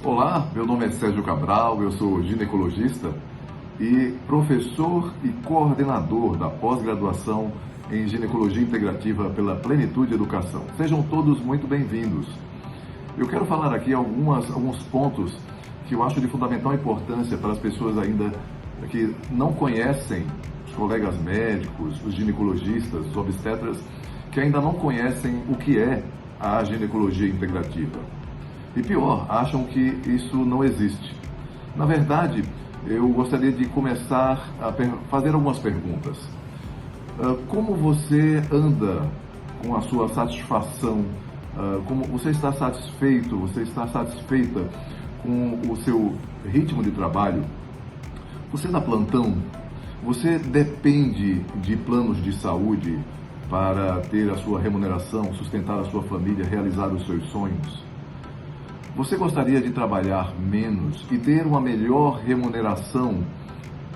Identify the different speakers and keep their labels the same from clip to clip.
Speaker 1: Olá, meu nome é Sérgio Cabral, eu sou ginecologista e professor e coordenador da pós-graduação em Ginecologia Integrativa pela Plenitude Educação. Sejam todos muito bem-vindos. Eu quero falar aqui alguns pontos que eu acho de fundamental importância para as pessoas ainda que não conhecem, os colegas médicos, os ginecologistas, os obstetras, que ainda não conhecem o que é a ginecologia integrativa. E pior, acham que isso não existe. Na verdade, eu gostaria de começar a fazer algumas perguntas. Como você anda com a sua satisfação? Como você está satisfeito, você está satisfeita com o seu ritmo de trabalho? Você dá plantão? Você depende de planos de saúde para ter a sua remuneração, sustentar a sua família, realizar os seus sonhos? Você gostaria de trabalhar menos e ter uma melhor remuneração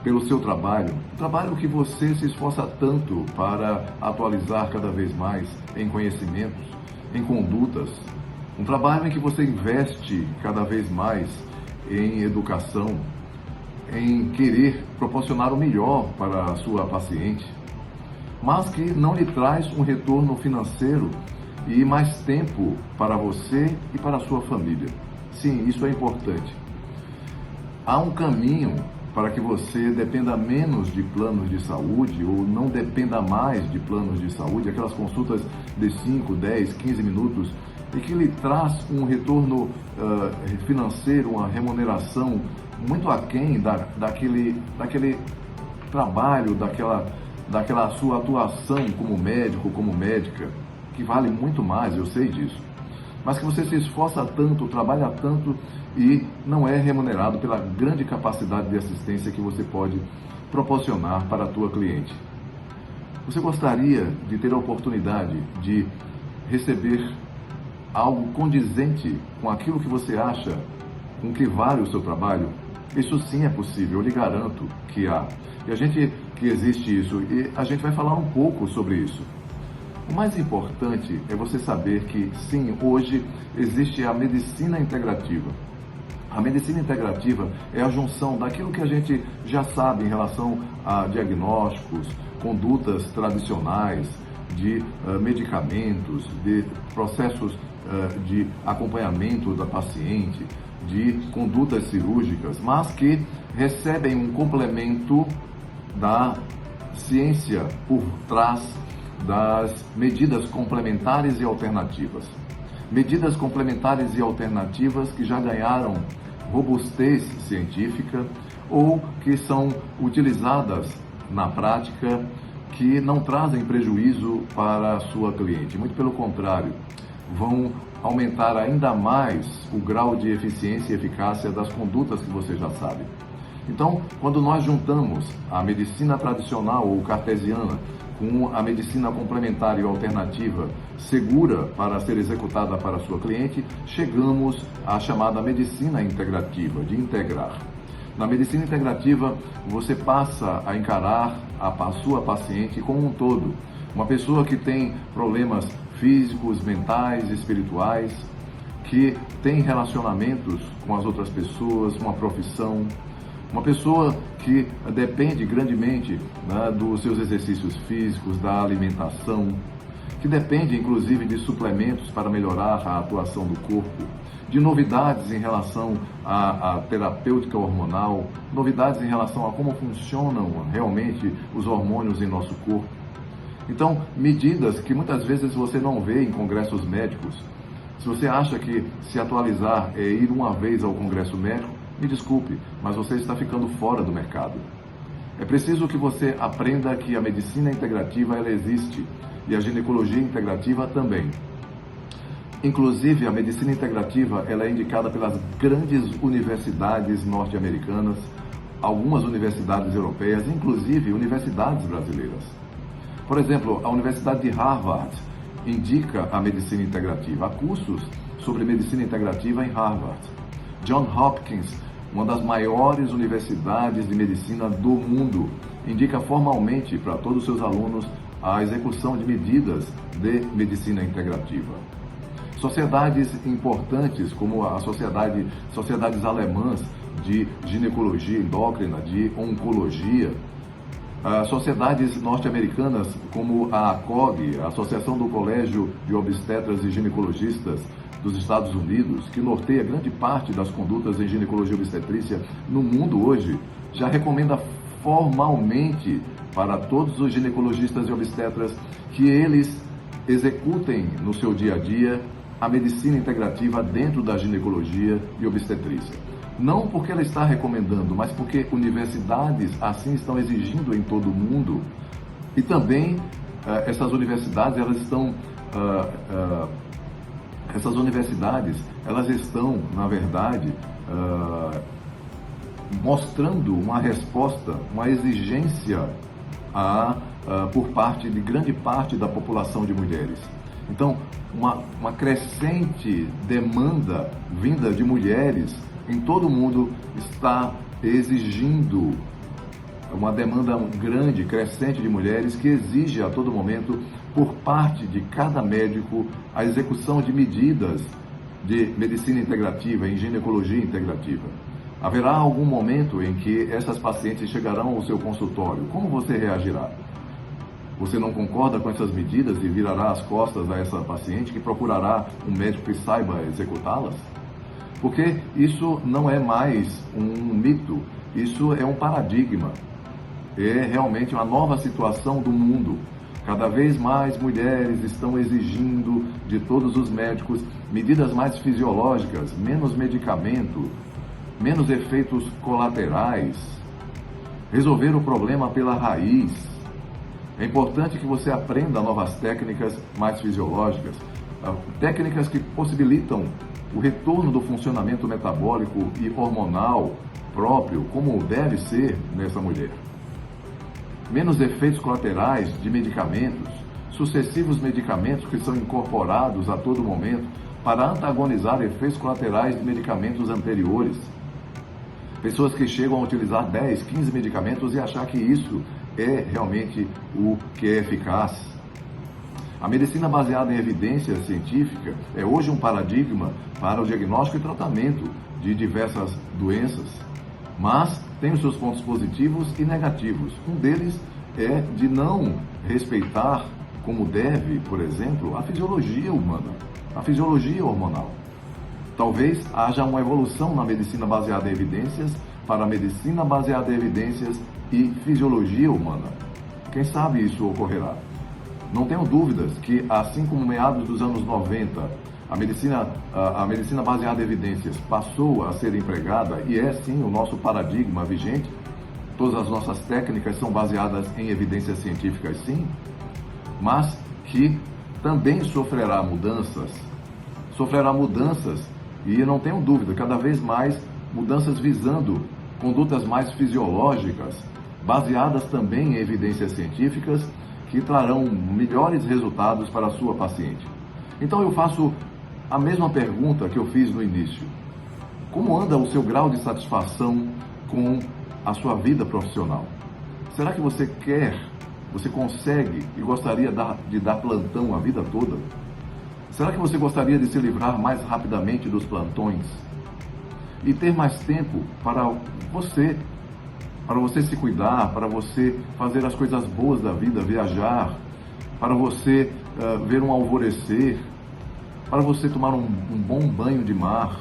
Speaker 1: pelo seu trabalho? Um trabalho que você se esforça tanto para atualizar cada vez mais em conhecimentos, em condutas. Um trabalho em que você investe cada vez mais em educação, em querer proporcionar o melhor para a sua paciente, mas que não lhe traz um retorno financeiro e mais tempo para você e para a sua família. Sim, isso é importante. Há um caminho para que você dependa menos de planos de saúde ou não dependa mais de planos de saúde, aquelas consultas de 5, 10, 15 minutos e que lhe traz um retorno financeiro, uma remuneração muito aquém daquele trabalho, daquela sua atuação como médico, como médica, que vale muito mais, eu sei disso, mas que você se esforça tanto, trabalha tanto e não é remunerado pela grande capacidade de assistência que você pode proporcionar para a tua cliente. Você gostaria de ter a oportunidade de receber algo condizente com aquilo que você acha, com que vale o seu trabalho? Isso sim é possível, eu lhe garanto que há. Que existe isso, e a gente vai falar um pouco sobre isso. O mais importante é você saber que, sim, hoje existe a medicina integrativa. A medicina integrativa é a junção daquilo que a gente já sabe em relação a diagnósticos, condutas tradicionais, de medicamentos, de processos de acompanhamento da paciente, de condutas cirúrgicas, mas que recebem um complemento da ciência por trás das medidas complementares e alternativas. Medidas complementares e alternativas que já ganharam robustez científica ou que são utilizadas na prática, que não trazem prejuízo para a sua cliente. Muito pelo contrário, vão aumentar ainda mais o grau de eficiência e eficácia das condutas que você já sabe. Então, quando nós juntamos a medicina tradicional ou cartesiana com a medicina complementar e alternativa segura para ser executada para a sua cliente, chegamos à chamada medicina integrativa, de integrar. Na medicina integrativa, você passa a encarar a sua paciente como um todo. Uma pessoa que tem problemas físicos, mentais, espirituais, que tem relacionamentos com as outras pessoas, uma profissão, uma pessoa que depende grandemente, né, dos seus exercícios físicos, da alimentação, que depende inclusive de suplementos para melhorar a atuação do corpo, de novidades em relação à terapêutica hormonal, novidades em relação a como funcionam realmente os hormônios em nosso corpo. Então, medidas que muitas vezes você não vê em congressos médicos. Se você acha que se atualizar é ir uma vez ao congresso médico, me desculpe, mas você está ficando fora do mercado. É preciso que você aprenda que a medicina integrativa ela existe e a ginecologia integrativa também. Inclusive, a medicina integrativa ela é indicada pelas grandes universidades norte-americanas, algumas universidades europeias, inclusive universidades brasileiras. Por exemplo, a Universidade de Harvard indica a medicina integrativa. Há cursos sobre medicina integrativa em Harvard. John Hopkins, uma das maiores universidades de medicina do mundo, indica formalmente para todos os seus alunos a execução de medidas de medicina integrativa. Sociedades importantes como sociedades alemãs de ginecologia endócrina, de oncologia, sociedades norte-americanas como a ACOG, a Associação do Colégio de Obstetras e Ginecologistas dos Estados Unidos, que norteia grande parte das condutas em ginecologia e obstetrícia no mundo hoje, já recomenda formalmente para todos os ginecologistas e obstetras que eles executem no seu dia a dia a medicina integrativa dentro da ginecologia e obstetrícia. Não porque ela está recomendando, mas porque universidades assim estão exigindo em todo o mundo. E também essas universidades, elas estão, na verdade, mostrando uma resposta, uma exigência por parte de grande parte da população de mulheres. Então, uma crescente demanda vinda de mulheres em todo o mundo está exigindo uma demanda grande, crescente de mulheres que exige a todo momento, por parte de cada médico, a execução de medidas de medicina integrativa, em ginecologia integrativa. Haverá algum momento em que essas pacientes chegarão ao seu consultório. Como você reagirá? Você não concorda com essas medidas e virará as costas a essa paciente que procurará um médico que saiba executá-las? Porque isso não é mais um mito, isso é um paradigma. É realmente uma nova situação do mundo. Cada vez mais mulheres estão exigindo de todos os médicos medidas mais fisiológicas, menos medicamento, menos efeitos colaterais, resolver o problema pela raiz. É importante que você aprenda novas técnicas mais fisiológicas, técnicas que possibilitam o retorno do funcionamento metabólico e hormonal próprio, como deve ser nessa mulher. Menos efeitos colaterais de medicamentos, sucessivos medicamentos que são incorporados a todo momento para antagonizar efeitos colaterais de medicamentos anteriores. Pessoas que chegam a utilizar 10, 15 medicamentos e achar que isso é realmente o que é eficaz. A medicina baseada em evidência científica é hoje um paradigma para o diagnóstico e tratamento de diversas doenças, mas tem os seus pontos positivos e negativos. Um deles é de não respeitar como deve, por exemplo, a fisiologia humana, a fisiologia hormonal. Talvez haja uma evolução na medicina baseada em evidências para a medicina baseada em evidências e fisiologia humana. Quem sabe isso ocorrerá? Não tenho dúvidas que, assim como meados dos anos 90, a medicina baseada em evidências passou a ser empregada e é sim o nosso paradigma vigente, todas as nossas técnicas são baseadas em evidências científicas sim, mas que também sofrerá mudanças e não tenho dúvida, cada vez mais mudanças visando condutas mais fisiológicas, baseadas também em evidências científicas, que trarão melhores resultados para a sua paciente. Então eu faço a mesma pergunta que eu fiz no início. Como anda o seu grau de satisfação com a sua vida profissional? Será que você consegue e gostaria de dar plantão a vida toda? Será que você gostaria de se livrar mais rapidamente dos plantões? E ter mais tempo para você se cuidar, para você fazer as coisas boas da vida, viajar, para você ver um alvorecer, para você tomar um bom banho de mar,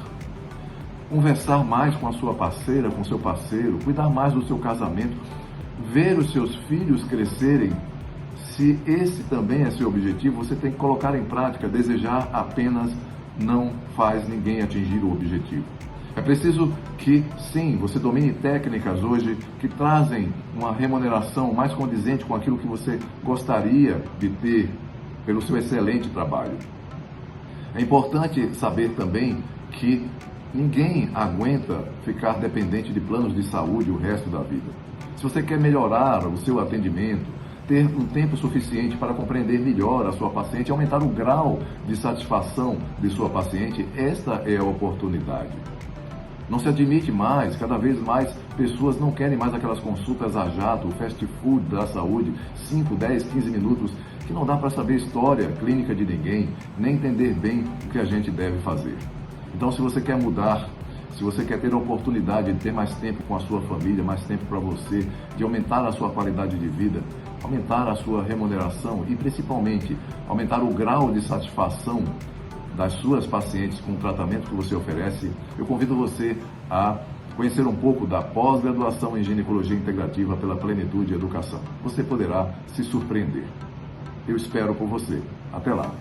Speaker 1: conversar mais com a sua parceira, com o seu parceiro, cuidar mais do seu casamento, ver os seus filhos crescerem. Se esse também é seu objetivo, você tem que colocar em prática. Desejar apenas não faz ninguém atingir o objetivo. É preciso que, sim, você domine técnicas hoje que trazem uma remuneração mais condizente com aquilo que você gostaria de ter pelo seu excelente trabalho. É importante saber também que ninguém aguenta ficar dependente de planos de saúde o resto da vida. Se você quer melhorar o seu atendimento, ter um tempo suficiente para compreender melhor a sua paciente, aumentar o grau de satisfação de sua paciente, esta é a oportunidade. Não se admite mais, cada vez mais pessoas não querem mais aquelas consultas a jato, o fast food da saúde, 5, 10, 15 minutos, que não dá para saber história clínica de ninguém, nem entender bem o que a gente deve fazer. Então, se você quer mudar, se você quer ter a oportunidade de ter mais tempo com a sua família, mais tempo para você, de aumentar a sua qualidade de vida, aumentar a sua remuneração e, principalmente, aumentar o grau de satisfação das suas pacientes com o tratamento que você oferece, eu convido você a conhecer um pouco da pós-graduação em ginecologia integrativa pela Plenitude Educação. Você poderá se surpreender. Eu espero por você. Até lá!